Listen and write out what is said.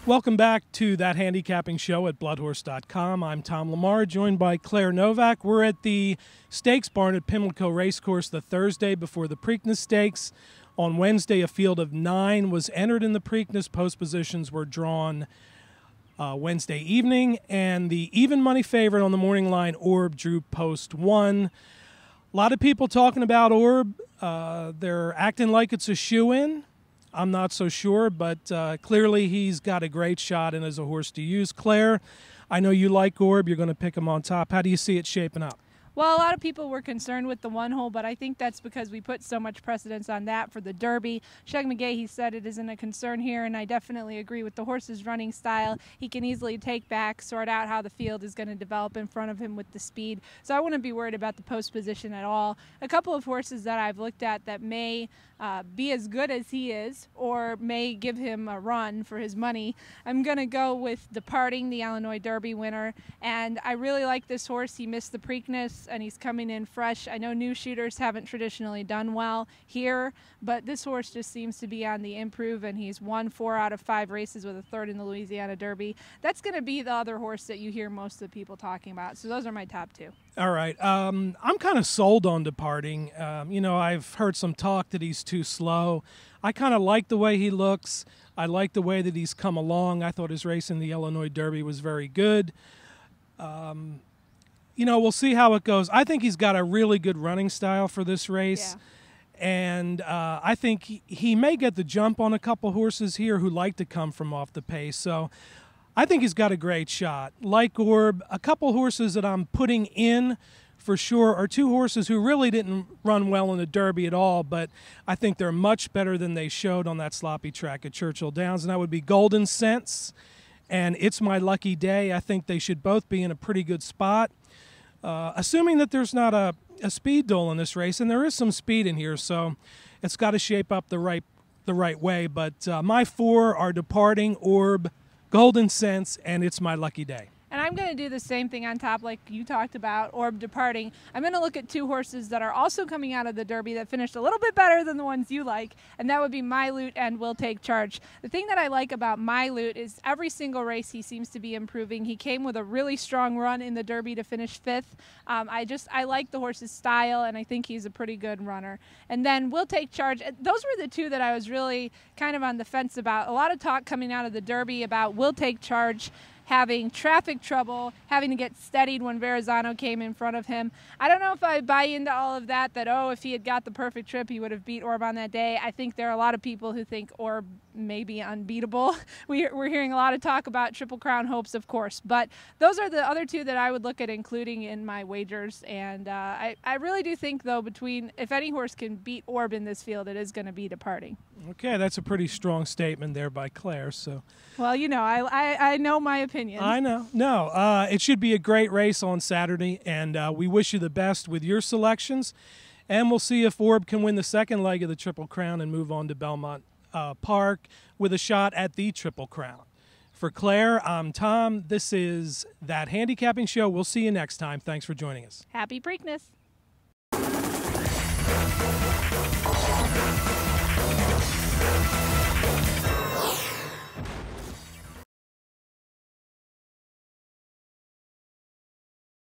Welcome back to That Handicapping Show at bloodhorse.com. I'm Tom LaMarra, joined by Claire Novak. We're at the Stakes Barn at Pimlico Racecourse the Thursday before the Preakness Stakes. On Wednesday, a field of 9 was entered in the Preakness. Post positions were drawn Wednesday evening, and the even money favorite on the morning line, Orb, drew post 1. A lot of people talking about Orb. They're acting like it's a shoe-in. I'm not so sure, but clearly he's got a great shot and is a horse to use. Claire, I know you like Orb. You're going to pick him on top. How do you see it shaping up? Well, a lot of people were concerned with the one hole, but I think that's because we put so much precedence on that for the Derby. Sheg McGahee said it isn't a concern here, and I definitely agree with the horse's running style. He can easily take back, sort out how the field is going to develop in front of him with the speed. So I wouldn't be worried about the post position at all. A couple of horses that I've looked at that may be as good as he is or may give him a run for his money. I'm going to go with Departing, the Illinois Derby winner, and I really like this horse. He missed the Preakness, and he's coming in fresh. I know new shooters haven't traditionally done well here, but this horse just seems to be on the improve, and he's won 4 out of 5 races with a third in the Louisiana Derby. That's going to be the other horse that you hear most of the people talking about. So those are my top 2. All right. I'm kind of sold on Departing. I've heard some talk that he's too slow. I kind of like the way he looks. I like the way that he's come along. I thought his race in the Illinois Derby was very good. We'll see how it goes. I think he's got a really good running style for this race. Yeah. And I think he may get the jump on a couple horses here who like to come from off the pace. So I think he's got a great shot. Like Orb, a couple horses that I'm putting in for sure are 2 horses who really didn't run well in the Derby at all, but I think they're much better than they showed on that sloppy track at Churchill Downs, and that would be Golden Sense and It's My Lucky Day. I think they should both be in a pretty good spot. Assuming that there's not a speed duel in this race, and there is some speed in here, so it's got to shape up the right way. But my 4 are Departing, Orb, Golden Sense, and It's My Lucky Day. And I'm going to do the same thing on top like you talked about, Orb, Departing. I'm going to look at 2 horses that are also coming out of the Derby that finished a little bit better than the ones you like, and that would be My Loot and Will Take Charge. The thing that I like about My Loot is every single race he seems to be improving. He came with a really strong run in the Derby to finish 5th. I like the horse's style, and I think he's a pretty good runner. And then Will Take Charge. Those were the 2 that I was really kind of on the fence about. A lot of talk coming out of the Derby about Will Take Charge having traffic trouble, having to get steadied when Verrazano came in front of him. I don't know if I buy into all of that, if he had got the perfect trip, he would have beat Orb on that day. I think there are a lot of people who think Orb may be unbeatable. We're hearing a lot of talk about Triple Crown hopes, of course, but those are the other 2 that I would look at including in my wagers, and I really do think, though, if any horse can beat Orb in this field, it is going to be Departing. Okay, that's a pretty strong statement there by Claire. So, well, I know my opinion. I know. No, it should be a great race on Saturday, and we wish you the best with your selections. And we'll see if Orb can win the second leg of the Triple Crown and move on to Belmont Park with a shot at the Triple Crown. For Claire, I'm Tom. This is That Handicapping Show. We'll see you next time. Thanks for joining us. Happy Preakness.